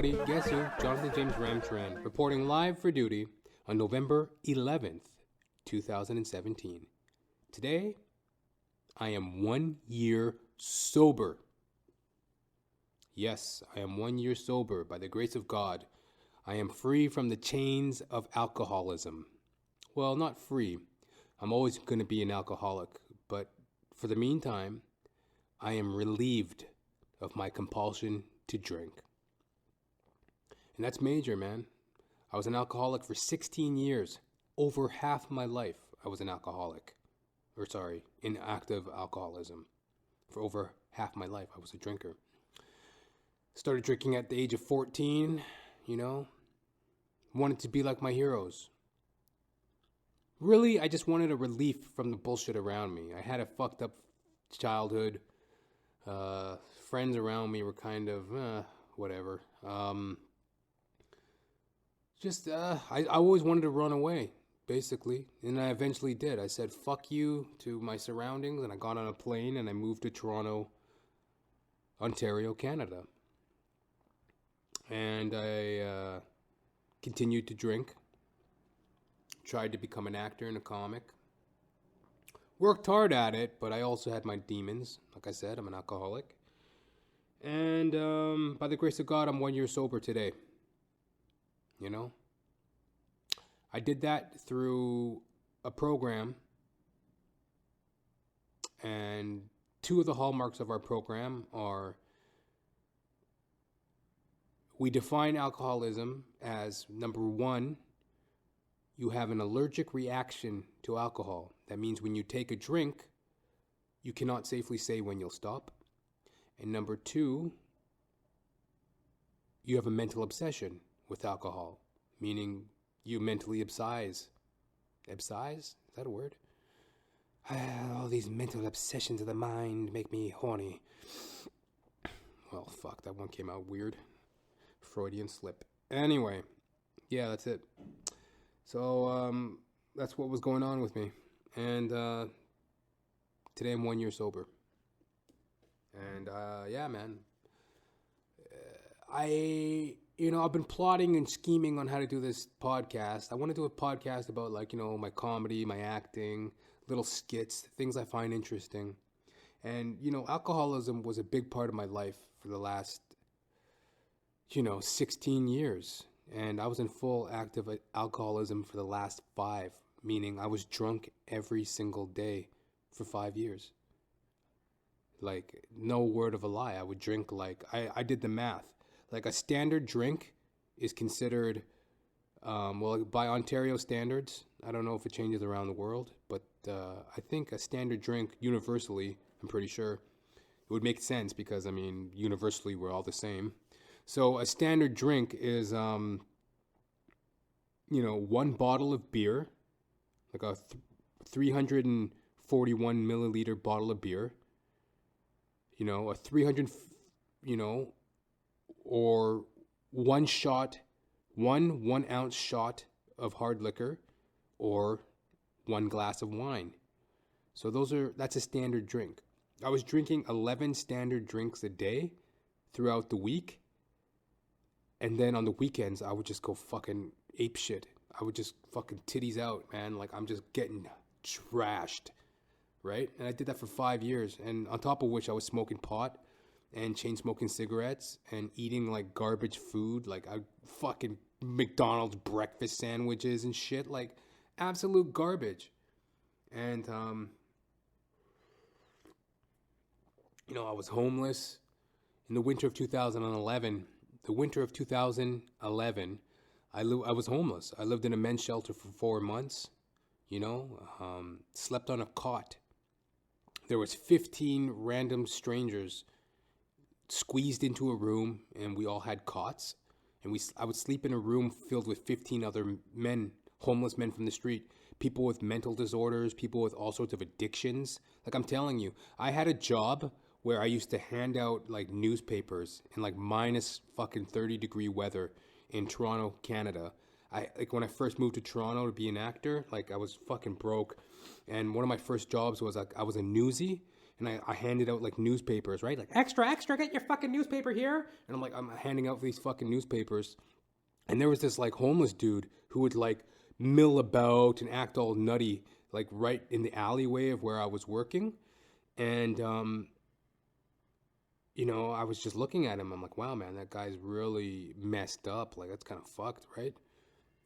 everybody. Guess who? Johnathan James Ramcharan, reporting live for duty on November 11th, 2017. Today, I am 1 year sober. Yes, I am 1 year sober by the grace of God. I am free from the chains of alcoholism. Well, not free. I'm always going to be an alcoholic, but for the meantime, I am relieved of my compulsion to drink. And that's major, man. I was an alcoholic for 16 years. Over half my life, I was an alcoholic. In active alcoholism. For over half my life, I was a drinker. Started drinking at the age of 14, Wanted to be like my heroes. Really, I just wanted a relief from the bullshit around me. I had a fucked up childhood. Friends around me were kind of, whatever. I always wanted to run away, basically. And I eventually did. I said, fuck you to my surroundings. And I got on a plane and I moved to Toronto, Ontario, Canada. And I continued to drink. Tried to become an actor and a comic. Worked hard at it, but I also had my demons. Like I said, I'm an alcoholic. And by the grace of God, I'm 1 year sober today. I did that through a program. And two of the hallmarks of our program are we define alcoholism as, number one, you have an allergic reaction to alcohol. That means when you take a drink, you cannot safely say when you'll stop. And number two, you have a mental obsession with alcohol, meaning you mentally obsess. Obsess? Is that a word? All these mental obsessions of the mind make me horny. Well, fuck, that one came out weird. Freudian slip. Anyway, yeah, that's it. So, that's what was going on with me. And today I'm 1 year sober. And yeah, man. I've been plotting and scheming on how to do this podcast. I want to do a podcast about my comedy, my acting, little skits, things I find interesting. And, alcoholism was a big part of my life for the last, 16 years. And I was in full active alcoholism for the last 5, meaning I was drunk every single day for 5 years. No word of a lie. I would drink I did the math. A standard drink is considered, by Ontario standards, I don't know if it changes around the world, but I think a standard drink universally, I'm pretty sure, it would make sense because, universally we're all the same. So a standard drink is, one bottle of beer, a 341 milliliter bottle of beer, a 300, or one ounce shot of hard liquor, or one glass of wine. So that's a standard drink. I was drinking 11 standard drinks a day throughout the week. And then on the weekends, I would just go fucking ape shit. I would just fucking titties out, man. I'm just getting trashed, right? And I did that for 5 years. And on top of which, I was smoking pot and chain smoking cigarettes and eating garbage food, fucking McDonald's breakfast sandwiches and shit, absolute garbage. And I was homeless in the winter of 2011. The winter of 2011, I was homeless. I lived in a men's shelter for 4 months, slept on a cot. There was 15 random strangers squeezed into a room, and we all had cots. And I would sleep in a room filled with 15 other men, homeless men from the street, people with mental disorders, people with all sorts of addictions. I'm telling you, I had a job where I used to hand out newspapers in minus fucking 30-degree weather in Toronto, Canada. When I first moved to Toronto to be an actor, I was fucking broke. And one of my first jobs was I was a newsie, and I handed out like newspapers, right? Like, extra, extra, get your fucking newspaper here. And I'm handing out these fucking newspapers. And there was this like homeless dude who would like mill about and act all nutty, like right in the alleyway of where I was working. And, I was just looking at him. I'm like, wow, man, that guy's really messed up. Like, that's kind of fucked, right?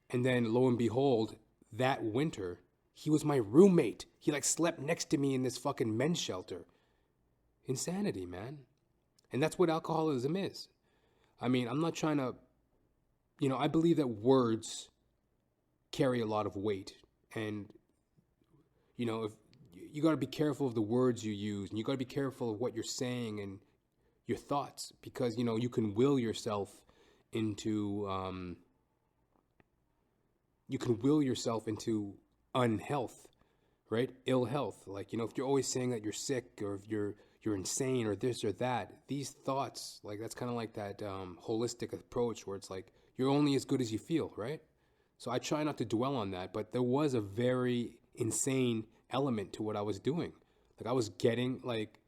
And then lo and behold, that winter, he was my roommate. He like slept next to me in this fucking men's shelter. Insanity, man. And that's what alcoholism is. I mean, I'm not trying to, I believe that words carry a lot of weight. And, if you got to be careful of the words you use, and you got to be careful of what you're saying and your thoughts, because, you can will yourself into, unhealth, right? Ill health. Like, if you're always saying that you're sick, or if you're insane, or this or that, these thoughts, like, that's kind of like that holistic approach where it's like, you're only as good as you feel, right? So I try not to dwell on that, but there was a very insane element to what I was doing. Like, I was getting, like,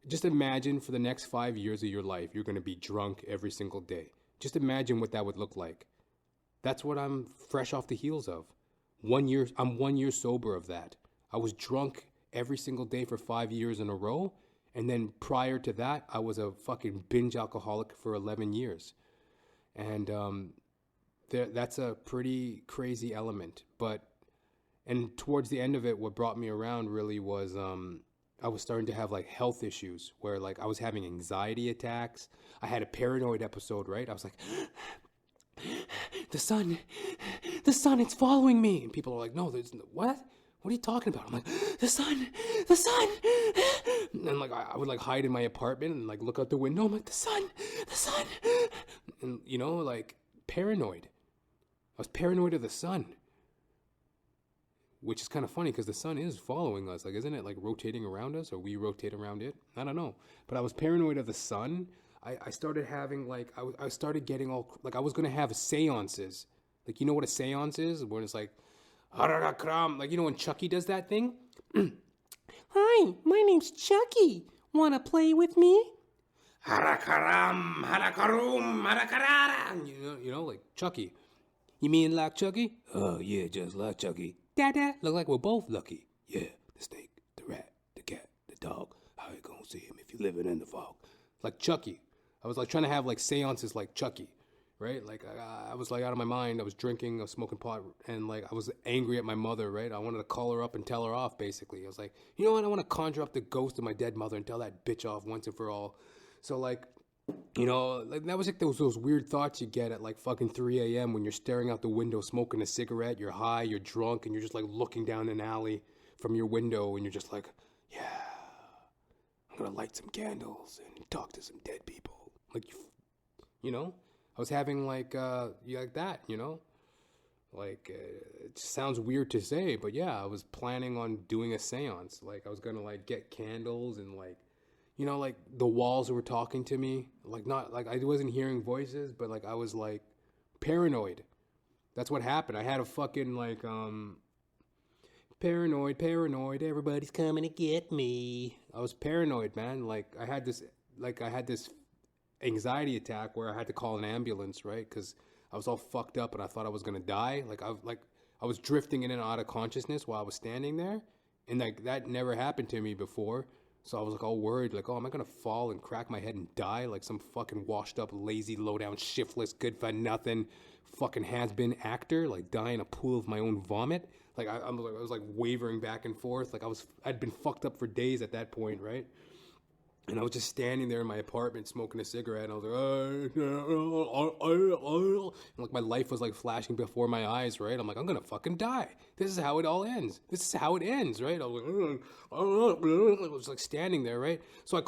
just imagine for the next 5 years of your life, you're going to be drunk every single day. Just imagine what that would look like. That's what I'm fresh off the heels of. I'm 1 year sober of that. I was drunk every single day for 5 years in a row. And then prior to that, I was a fucking binge alcoholic for 11 years. And that's a pretty crazy element. And towards the end of it, what brought me around really was I was starting to have like health issues where like I was having anxiety attacks. I had a paranoid episode, right? I was like, the sun, it's following me. And people are like, no, there's no, what? What are you talking about? I'm like, the sun. And like, I would like hide in my apartment and like look out the window. I'm like, the sun. And like paranoid. I was paranoid of the sun. Which is kind of funny because the sun is following us. Like, isn't it like rotating around us, or we rotate around it? I don't know. But I was paranoid of the sun. I started having like, I started getting all, like I was going to have seances. Like, you know what a seance is? When it's like, like, when Chucky does that thing? Hi, my name's Chucky. Want to play with me? Harakaram, harakarum, harakarara. Like Chucky. You mean like Chucky? Oh, yeah, just like Chucky. Dada. Look like we're both lucky. Yeah, the snake, the rat, the cat, the dog. How you gonna see him if you living in the fog? Like Chucky. I was like trying to have like seances like Chucky, right? Like I was like out of my mind. I was drinking, I was smoking pot, and like I was angry at my mother, right? I wanted to call her up and tell her off, basically. I was like, you know what? I want to conjure up the ghost of my dead mother and tell that bitch off once and for all. So like, like that was like those weird thoughts you get at like fucking 3 a.m. when you're staring out the window smoking a cigarette, you're high, you're drunk, and you're just like looking down an alley from your window, and you're just like, yeah, I'm gonna light some candles and talk to some dead people. Like, I was having like that, like it sounds weird to say, but yeah, I was planning on doing a seance. Like I was gonna like get candles and like, like the walls were talking to me, like not like I wasn't hearing voices, but like I was like paranoid. That's what happened. I had a fucking like paranoid, everybody's coming to get me. I was paranoid, man. Like I had this anxiety attack where I had to call an ambulance, right? Because I was all fucked up and I thought I was gonna die. I was drifting in and out of consciousness while I was standing there, and like that never happened to me before. So I was like all worried, like, oh, am I gonna fall and crack my head and die like some fucking washed up, lazy, low down, shiftless, good for nothing, fucking has been actor, like die in a pool of my own vomit? Like I was like wavering back and forth, like I'd been fucked up for days at that point, right? And I was just standing there in my apartment smoking a cigarette, and I was like, and like my life was like flashing before my eyes, right? I'm like, I'm gonna fucking die. This is how it all ends. This is how it ends, right? I was like standing there, right? So I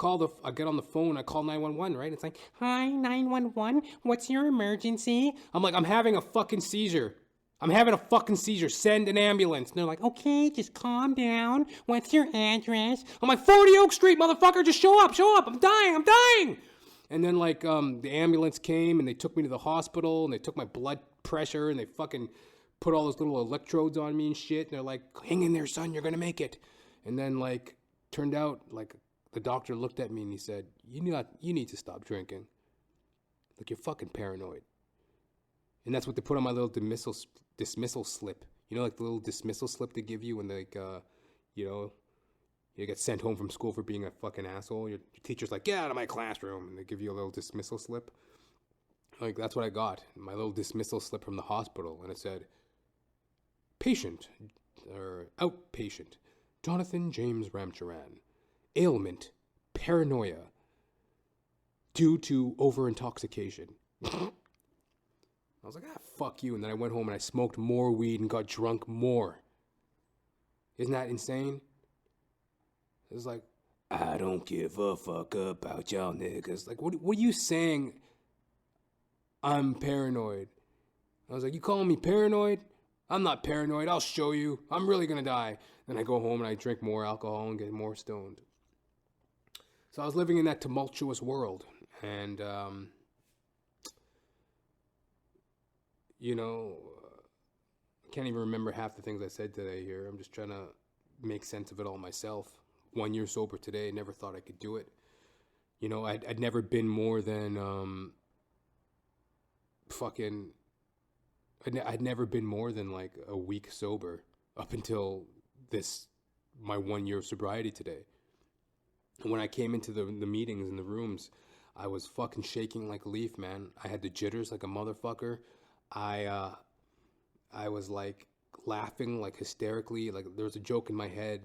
get on the phone, I call 911, right? It's like, hi, 911, what's your emergency? I'm like, I'm having a fucking seizure. Send an ambulance. And they're like, okay, just calm down. What's your address? I'm like, 40 Oak Street, motherfucker. Just show up. I'm dying. And then like the ambulance came and they took me to the hospital and they took my blood pressure and they fucking put all those little electrodes on me and shit. And they're like, hang in there, son. You're going to make it. And then like turned out like the doctor looked at me and he said, you need to stop drinking. Like, you're fucking paranoid. And that's what they put on my little dismissal slip. You know, like the little dismissal slip they give you when they, you get sent home from school for being a fucking asshole. Your teacher's like, get out of my classroom. And they give you a little dismissal slip. Like, that's what I got. My little dismissal slip from the hospital. And it said, outpatient, Johnathan James Ramcharan. Ailment, paranoia, due to over-intoxication. I was like, fuck you. And then I went home and I smoked more weed and got drunk more. Isn't that insane? It was like, I don't give a fuck about y'all niggas. Like, what are you saying? I'm paranoid. I was like, you calling me paranoid? I'm not paranoid. I'll show you. I'm really going to die. Then I go home and I drink more alcohol and get more stoned. So I was living in that tumultuous world. And, I can't even remember half the things I said today here. I'm just trying to make sense of it all myself. 1 year sober today. Never thought I could do it. I'd never been more than I'd never been more than like a week sober up until my 1 year of sobriety today. And when I came into the meetings in the rooms, I was fucking shaking like a leaf, man. I had the jitters like a motherfucker. I was like laughing like hysterically. Like there was a joke in my head.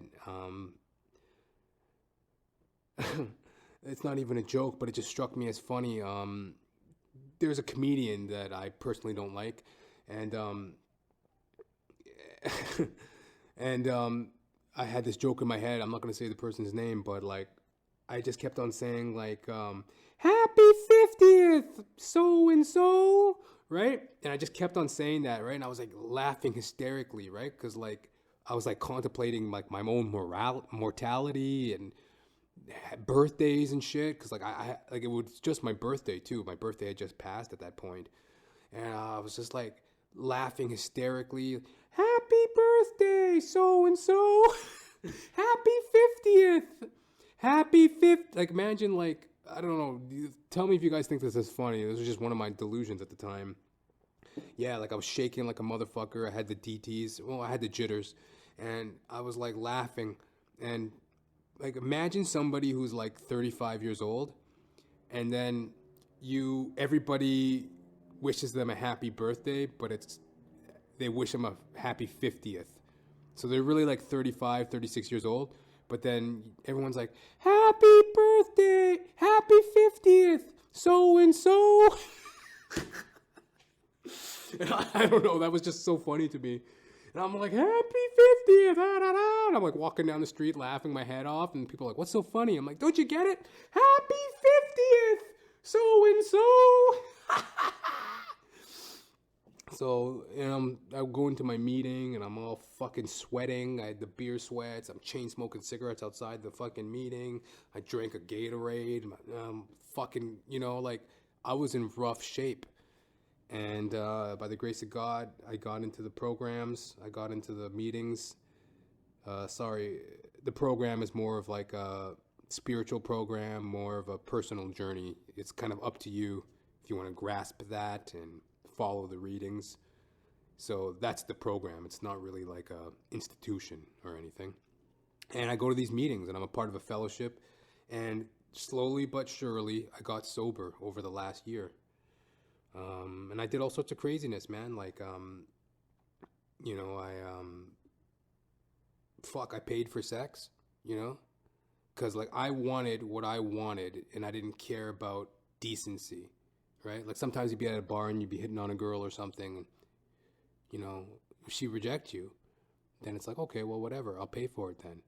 It's not even a joke, but it just struck me as funny. There's a comedian that I personally don't like, and I had this joke in my head. I'm not gonna say the person's name, but like I just kept on saying like happy 50th so and so, right? And I just kept on saying that, right? And I was like laughing hysterically, right? Because like I was like contemplating like my own mortality and birthdays and shit, because like I like it was just my birthday too. My birthday had just passed at that point, and I was just like laughing hysterically. Happy birthday, so and so! Happy 50th! Happy 50th! Like imagine like I don't know. Tell me if you guys think this is funny. This was just one of my delusions at the time. Yeah, like I was shaking like a motherfucker. I had the DTs. Well, I had the jitters, and I was like laughing and. Like imagine somebody who's like 35 years old, and then everybody wishes them a happy birthday, but they wish them a happy 50th. So they're really like 35, 36 years old, but then everyone's like, happy birthday, happy 50th, so and so. I don't know, that was just so funny to me. And I'm like, happy 50th, da, da, da. And I'm like walking down the street laughing my head off. And people are like, what's so funny? I'm like, don't you get it? Happy 50th, so and so. So, I go into my meeting and I'm all fucking sweating. I had the beer sweats. I'm chain smoking cigarettes outside the fucking meeting. I drank a Gatorade. Fucking, like I was in rough shape. And by the grace of God, I got into the programs. I got into the meetings. The program is more of like a spiritual program, more of a personal journey. It's kind of up to you if you want to grasp that and follow the readings. So that's the program. It's not really like a institution or anything. And I go to these meetings and I'm a part of a fellowship. And slowly but surely, I got sober over the last year. And I did all sorts of craziness, man. Like, I paid for sex, because like I wanted what I wanted and I didn't care about decency, right? Like sometimes you'd be at a bar and you'd be hitting on a girl or something, and, if she rejects you, then it's like, okay, well, whatever, I'll pay for it then.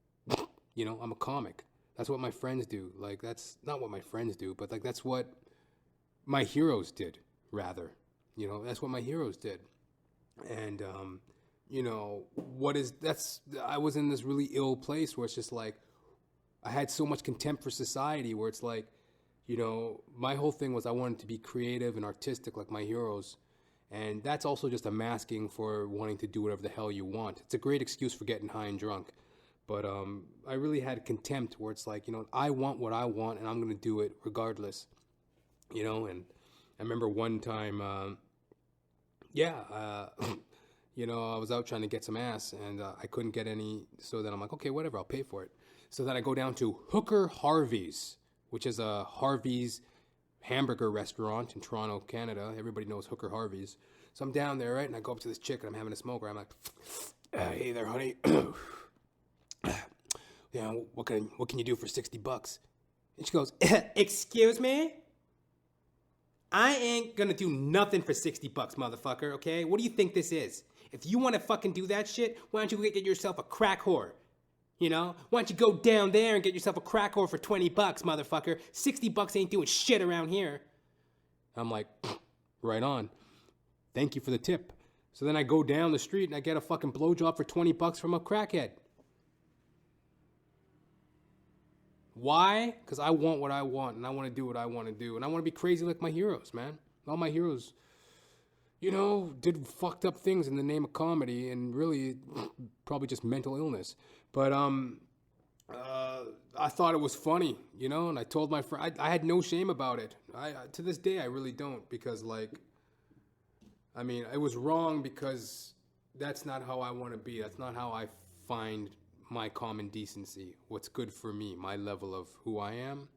I'm a comic. That's what my friends do. Like, that's not what my friends do, but like, that's what my heroes did. Rather, that's what my heroes did. And, I was in this really ill place where it's just like, I had so much contempt for society where it's like, my whole thing was I wanted to be creative and artistic like my heroes. And that's also just a masking for wanting to do whatever the hell you want. It's a great excuse for getting high and drunk. But I really had contempt where it's like, I want what I want and I'm going to do it regardless, and I remember one time, I was out trying to get some ass and I couldn't get any. So then I'm like, okay, whatever, I'll pay for it. So then I go down to Hooker Harvey's, which is a Harvey's hamburger restaurant in Toronto, Canada. Everybody knows Hooker Harvey's. So I'm down there, right? And I go up to this chick and I'm having a smoke. I'm like, hey there, honey. What can you do for $60? And she goes, excuse me? I ain't gonna do nothing for $60, motherfucker, okay? What do you think this is? If you wanna fucking do that shit, why don't you get yourself a crack whore? Why don't you go down there and get yourself a crack whore for $20, motherfucker? $60 ain't doing shit around here. I'm like, right on. Thank you for the tip. So then I go down the street and I get a fucking blowjob for $20 from a crackhead. Why? Because I want what I want and I want to do what I want to do. And I want to be crazy like my heroes, man. All my heroes, did fucked up things in the name of comedy and really probably just mental illness. But I thought it was funny, and I told my friend, I had no shame about it. To this day, I really don't, because it was wrong because that's not how I want to be. That's not how I find my common decency, what's good for me, my level of who I am.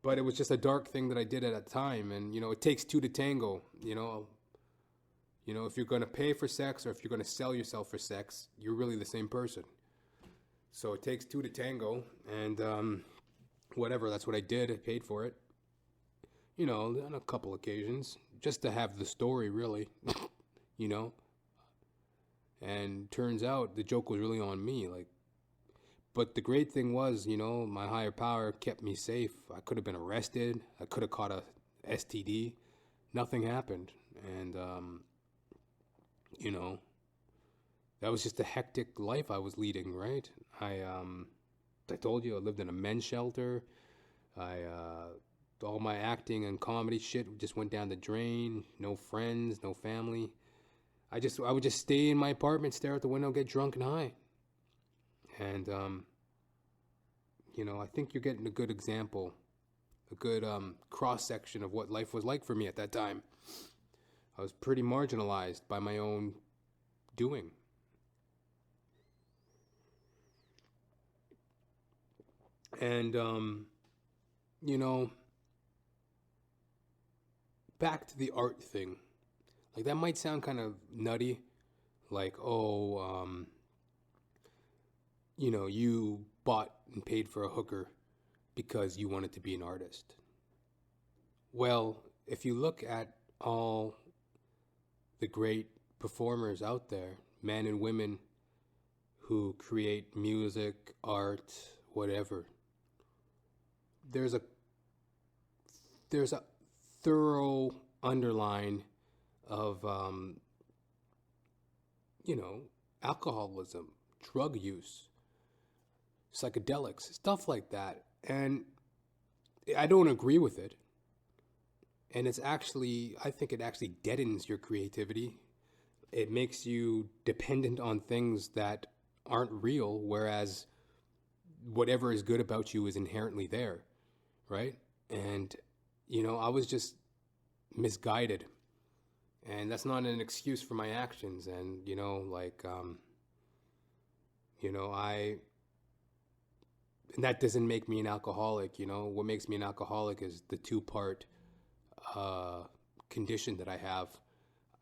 But it was just a dark thing that I did at a time, and it takes two to tango. If you're going to pay for sex or if you're going to sell yourself for sex, you're really the same person. So it takes two to tango, and whatever, that's what I did. I paid for it, on a couple occasions, just to have the story, really, And turns out the joke was really on me, but the great thing was, my higher power kept me safe. I could have been arrested. I could have caught a STD. Nothing happened. And, that was just a hectic life I was leading, right? I told you I lived in a men's shelter. All my acting and comedy shit just went down the drain. No friends, no family. I would just stay in my apartment, stare out the window, get drunk and high. And, I think you're getting a good example, a good cross-section of what life was like for me at that time. I was pretty marginalized by my own doing. And, back to the art thing. That might sound kind of nutty, you bought and paid for a hooker because you wanted to be an artist. Well, if you look at all the great performers out there, men and women who create music, art, whatever, there's a thorough underline of, alcoholism, drug use, psychedelics, stuff like that. And I don't agree with it. And I think it actually deadens your creativity. It makes you dependent on things that aren't real, whereas whatever is good about you is inherently there, right? And, I was just misguided. And that's not an excuse for my actions. And, and that doesn't make me an alcoholic. What makes me an alcoholic is the two-part condition that I have.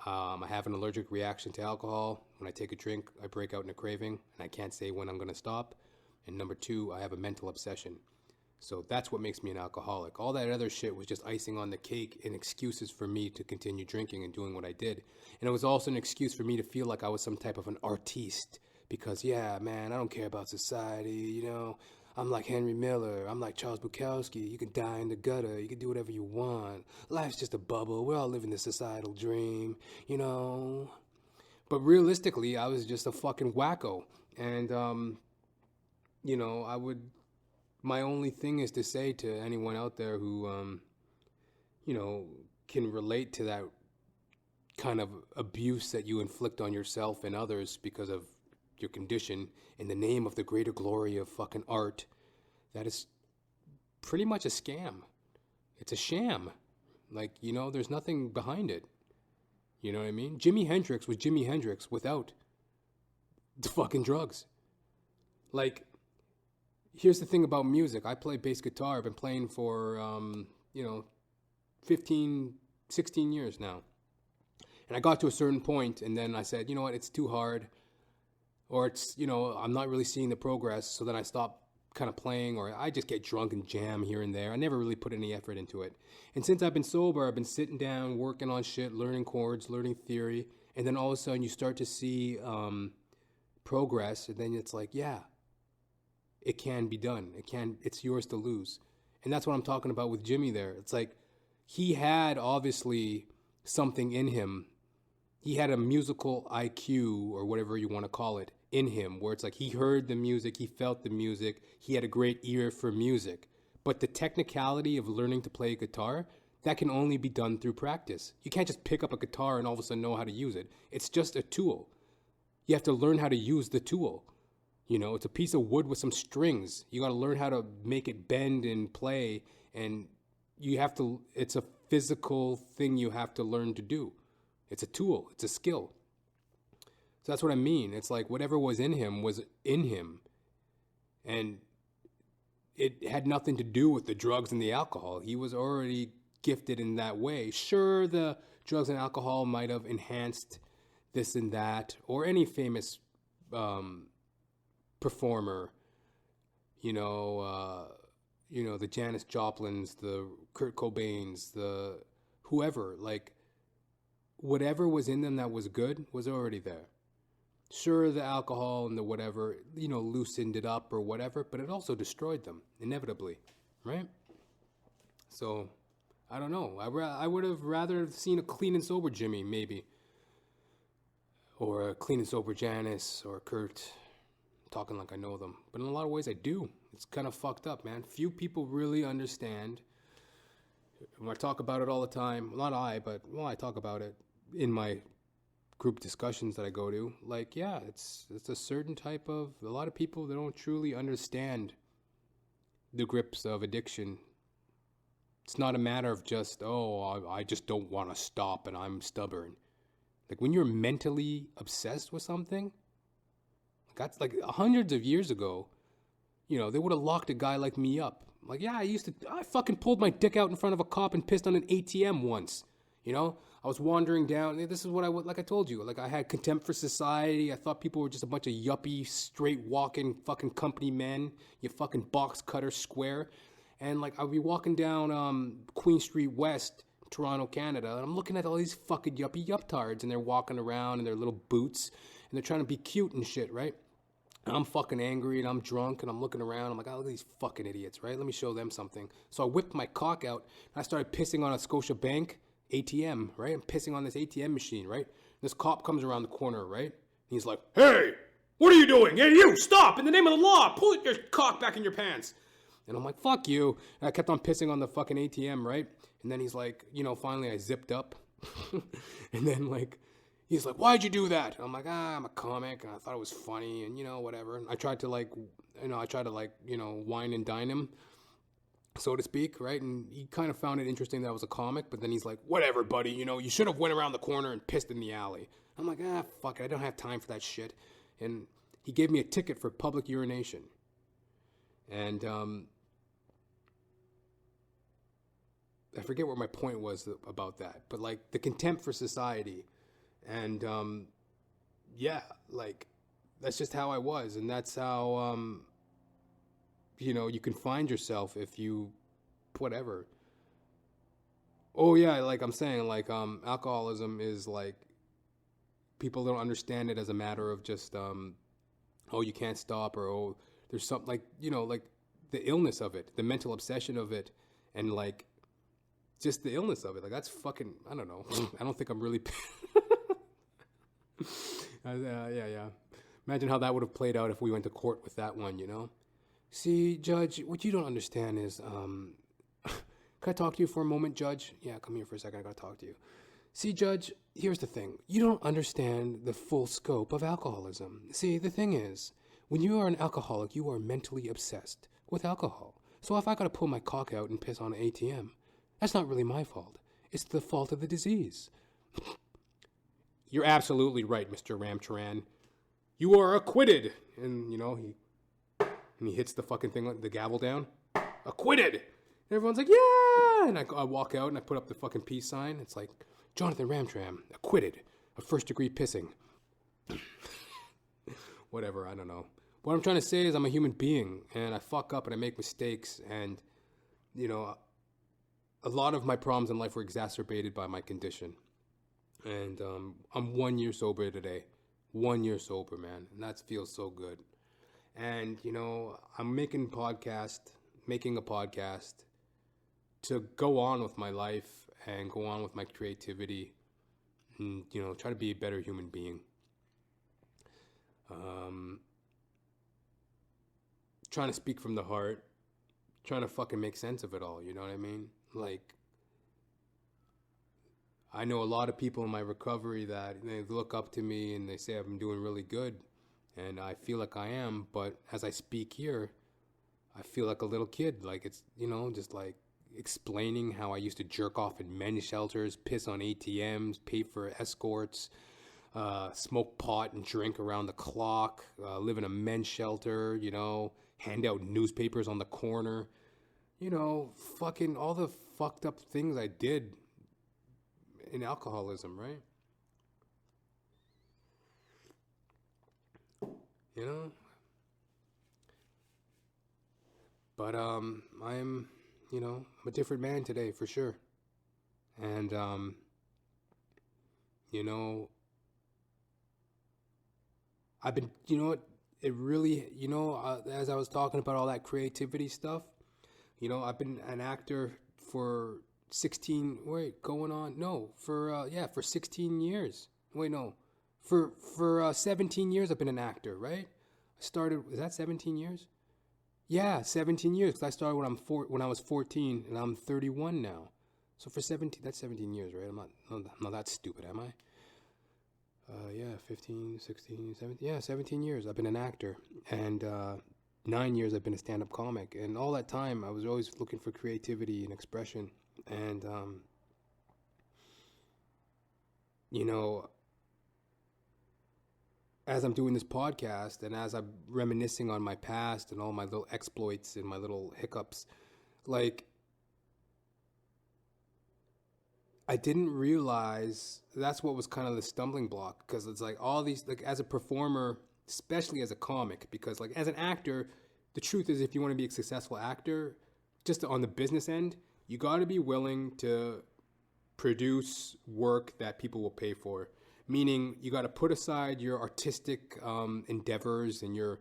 I have an allergic reaction to alcohol. When I take a drink, I break out in a craving, and I can't say when I'm going to stop. And number two, I have a mental obsession. So that's what makes me an alcoholic. All that other shit was just icing on the cake and excuses for me to continue drinking and doing what I did. And it was also an excuse for me to feel like I was some type of an artiste. Because, yeah, man, I don't care about society, I'm like Henry Miller. I'm like Charles Bukowski. You can die in the gutter. You can do whatever you want. Life's just a bubble. We're all living the societal dream, But realistically, I was just a fucking wacko. And, my only thing is to say to anyone out there who, can relate to that kind of abuse that you inflict on yourself and others because of your condition in the name of the greater glory of fucking art, that is pretty much a scam. It's a sham. Like, there's nothing behind it. You know what I mean? Jimi Hendrix was Jimi Hendrix without the fucking drugs. Like, here's the thing about music. I play bass guitar. I've been playing for, 15, 16 years now. And I got to a certain point, and then I said, you know what, it's too hard. Or it's, I'm not really seeing the progress. So then I stopped kind of playing, or I just get drunk and jam here and there. I never really put any effort into it. And since I've been sober, I've been sitting down, working on shit, learning chords, learning theory. And then all of a sudden you start to see progress. And then it's like, yeah, it can be done. It's yours to lose. And that's what I'm talking about with Jimmy there. It's like, he had obviously something in him. He had a musical IQ, or whatever you want to call it, in him, where it's like he heard the music, he felt the music, he had a great ear for music. But the technicality of learning to play guitar, that can only be done through practice. You can't just pick up a guitar and all of a sudden know how to use it. It's just a tool. You have to learn how to use the tool. It's a piece of wood with some strings. You got to learn how to make it bend and play, and it's a physical thing you have to learn to do. It's a tool. It's a skill. So that's what I mean. It's like whatever was in him was in him. And it had nothing to do with the drugs and the alcohol. He was already gifted in that way. Sure, the drugs and alcohol might have enhanced this and that, or any famous performer, the Janis Joplins, the Kurt Cobains, the whoever, like whatever was in them that was good was already there. Sure, the alcohol and the whatever, loosened it up or whatever, but it also destroyed them, inevitably, right? So, I don't know. I would have rather seen a clean and sober Jimmy, maybe. Or a clean and sober Janice or Kurt, talking like I know them. But in a lot of ways, I do. It's kind of fucked up, man. Few people really understand. When I talk about it all the time, I talk about it in my group discussions that I go to. Like, yeah, it's a certain type of, a lot of people, they don't truly understand the grips of addiction. It's not a matter of just, I just don't want to stop and I'm stubborn. Like, when you're mentally obsessed with something, that's like hundreds of years ago, they would have locked a guy like me up. Like, yeah, I fucking pulled my dick out in front of a cop and pissed on an ATM once. I was wandering down. This is what like I told you. Like, I had contempt for society. I thought people were just a bunch of yuppie, straight walking fucking company men. You fucking box cutter square. And like, I'd be walking down Queen Street West, Toronto, Canada, and I'm looking at all these fucking yup-tards, and they're walking around in their little boots, and they're trying to be cute and shit, right? And I'm fucking angry, and I'm drunk, and I'm looking around. I'm like, look at these fucking idiots, right? Let me show them something. So I whipped my cock out, and I started pissing on a Scotiabank ATM, right? I'm pissing on this ATM machine, right? This cop comes around the corner, right? He's like, hey, what are you doing? Hey, you, stop! In the name of the law, pull your cock back in your pants. And I'm like, fuck you. And I kept on pissing on the fucking ATM, right? And then he's like, finally I zipped up. And then like, he's like, why'd you do that? And I'm like, I'm a comic, and I thought it was funny, and whatever. And I tried to wine and dine him, so to speak, right? And he kind of found it interesting that I was a comic, but then he's like, whatever, buddy, you should have went around the corner and pissed in the alley. I'm like, fuck it, I don't have time for that shit. And he gave me a ticket for public urination. And I forget what my point was about that, but like the contempt for society, and like that's just how I was, and that's how you can find yourself if you whatever. Oh yeah, like I'm saying, like alcoholism is like, people don't understand it as a matter of just you can't stop, or there's something like like the illness of it, the mental obsession of it, and like just the illness of it. Like, that's fucking, I don't know. I don't think I'm really yeah. Imagine how that would have played out if we went to court with that one, See, Judge, what you don't understand is, can I talk to you for a moment, Judge? Yeah, come here for a second, I gotta talk to you. See, Judge, here's the thing. You don't understand the full scope of alcoholism. See, the thing is, when you are an alcoholic, you are mentally obsessed with alcohol. So if I gotta pull my cock out and piss on an ATM, that's not really my fault. It's the fault of the disease. You're absolutely right, Mr. Ramcharan. You are acquitted. And, he hits the fucking thing, the gavel down. Acquitted! And everyone's like, yeah! And I walk out and I put up the fucking peace sign. It's like, Johnathan Ramcharan, acquitted of first-degree pissing. Whatever, I don't know. What I'm trying to say is I'm a human being, and I fuck up and I make mistakes, and, a lot of my problems in life were exacerbated by my condition. And I'm 1 year sober today. 1 year sober, man, and that feels so good. And, I'm making a podcast to go on with my life and go on with my creativity and, try to be a better human being. Trying to speak from the heart, trying to fucking make sense of it all, you know what I mean? Like, I know a lot of people in my recovery that they look up to me and they say I'm doing really good, and I feel like I am, but as I speak here, I feel like a little kid, like it's, just like explaining how I used to jerk off in men's shelters, piss on ATMs, pay for escorts, smoke pot and drink around the clock, live in a men's shelter, hand out newspapers on the corner, fucking all the fucked up things I did in alcoholism, right? But I'm I'm a different man today for sure. And I've been, it really, as I was talking about all that creativity stuff, I've been an actor for 16 years. Wait, no. For 17 years I've been an actor, right? I started, is that 17 years? Yeah, 17 years, because I started when I was 14, and I'm 31 now. So for 17, that's 17 years, right? I'm not that stupid, am I? 15, 16, 17, 17 years I've been an actor, and 9 years I've been a stand-up comic, and all that time I was always looking for creativity and expression, and as I'm doing this podcast and as I'm reminiscing on my past and all my little exploits and my little hiccups, like, I didn't realize that's what was kind of the stumbling block, because it's like all these, like, as a performer, especially as a comic, because like as an actor, the truth is if you want to be a successful actor, just on the business end, you got to be willing to produce work that people will pay for. Meaning you got to put aside your artistic endeavors and your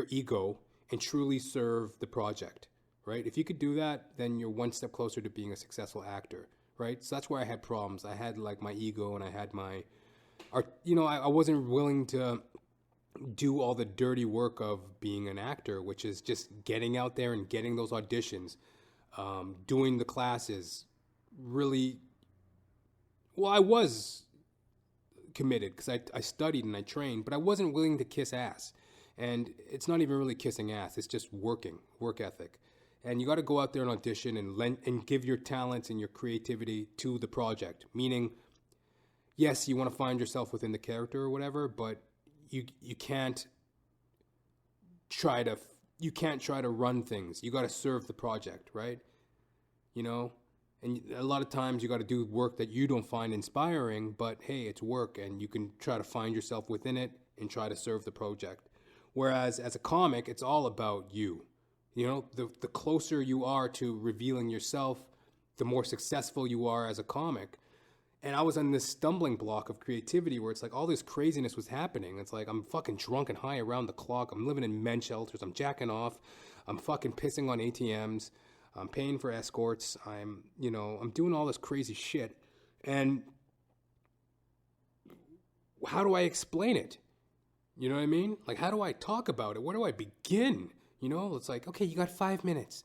ego and truly serve the project, right? If you could do that, then you're one step closer to being a successful actor, right? So that's where I had problems. I had like my ego and I had my art. I wasn't willing to do all the dirty work of being an actor, which is just getting out there and getting those auditions, doing the classes. Really, well, I was committed because I studied and I trained, but I wasn't willing to kiss ass. And it's not even really kissing ass, it's just work ethic. And you got to go out there and audition and give your talents and your creativity to the project. Meaning, yes, you want to find yourself within the character or whatever, but you can't try to run things. You got to serve the project, right? And a lot of times you got to do work that you don't find inspiring, but hey, it's work and you can try to find yourself within it and try to serve the project. Whereas as a comic, it's all about you. The closer you are to revealing yourself, the more successful you are as a comic. And I was on this stumbling block of creativity where it's like all this craziness was happening. It's like I'm fucking drunk and high around the clock. I'm living in men's shelters. I'm jacking off. I'm fucking pissing on ATMs. I'm paying for escorts. I'm doing all this crazy shit. And how do I explain it? You know what I mean? Like, how do I talk about it? Where do I begin? It's like, okay, you got 5 minutes.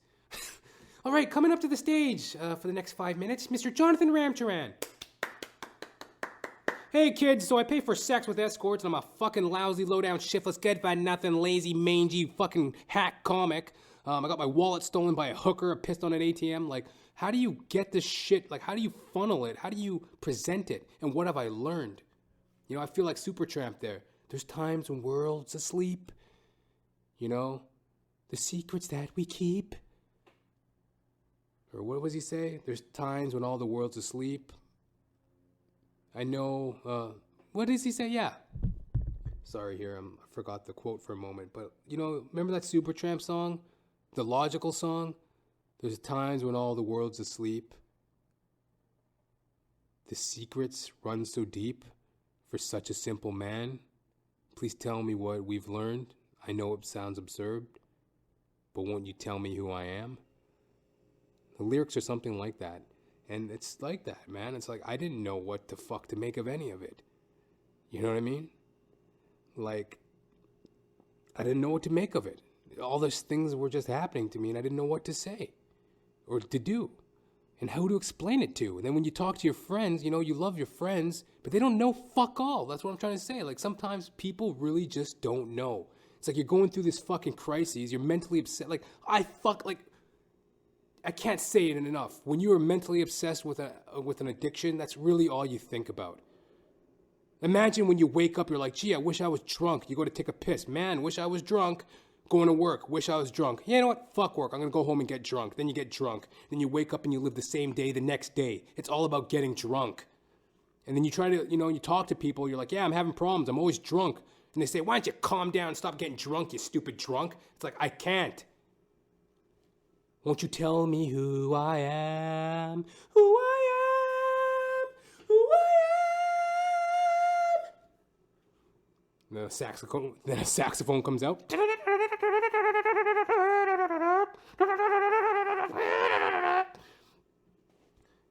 All right, coming up to the stage for the next 5 minutes, Mr. Johnathan Ramcharan. Hey kids, so I pay for sex with escorts and I'm a fucking lousy, low-down, shiftless, good-for-nothing, lazy, mangy, fucking hack comic. I got my wallet stolen by a hooker, I pissed on an ATM. Like, how do you get this shit? Like, how do you funnel it? How do you present it? And what have I learned? You know, I feel like Supertramp there. There's times when world's asleep. You know, the secrets that we keep. Or what was he say? There's times when all the world's asleep. I know, what does he say? Yeah. Sorry here, I forgot the quote for a moment. But, you know, remember that Supertramp song? The logical song? There's times when all the world's asleep. The secrets run so deep for such a simple man. Please tell me what we've learned. I know it sounds absurd, but won't you tell me who I am? The lyrics are something like that. And it's like that, man. It's like, I didn't know what the fuck to make of any of it. You know what I mean? Like, I didn't know what to make of it. All those things were just happening to me and I didn't know what to say or to do and how to explain it to. And then when you talk to your friends, you know, you love your friends, but they don't know fuck all. That's what I'm trying to say. Like, sometimes people really just don't know. It's like you're going through this fucking crisis. You're mentally upset. Like, I can't say it enough. When you are mentally obsessed with an addiction, that's really all you think about. Imagine when you wake up, you're like, gee, I wish I was drunk. You go to take a piss. Man, wish I was drunk. Going to work, wish I was drunk. Yeah, you know what? Fuck work. I'm going to go home and get drunk. Then you get drunk. Then you wake up and you live the same day the next day. It's all about getting drunk. And then you try to, you talk to people. You're like, yeah, I'm having problems. I'm always drunk. And they say, why don't you calm down and stop getting drunk, you stupid drunk? It's like, I can't. Won't you tell me who I am? Who I am? Who I am? Then a saxophone comes out.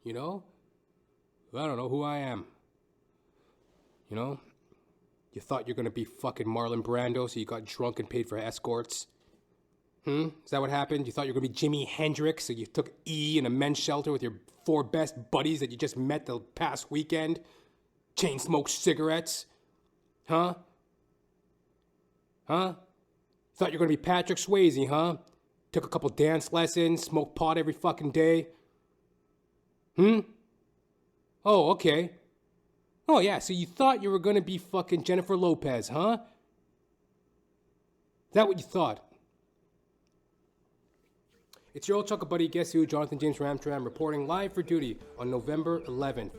You know? I don't know who I am. You know? You thought you're gonna be fucking Marlon Brando, so you got drunk and paid for escorts. Is that what happened? You thought you were going to be Jimi Hendrix, so you took E in a men's shelter with your 4 best buddies that you just met the past weekend? Chain smoked cigarettes? Huh? Thought you were going to be Patrick Swayze, huh? Took a couple dance lessons, smoked pot every fucking day? Oh, okay. Oh, yeah, so you thought you were going to be fucking Jennifer Lopez, huh? Is that what you thought? It's your old chuckle buddy, guess who, Johnathan James Ramcharan, reporting live for duty on November 11th,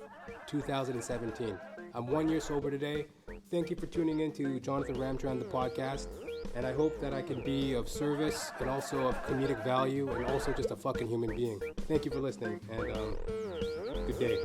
2017. I'm 1 year sober today. Thank you for tuning in to Johnathan Ramcharan, the podcast. And I hope that I can be of service and also of comedic value and also just a fucking human being. Thank you for listening and good day.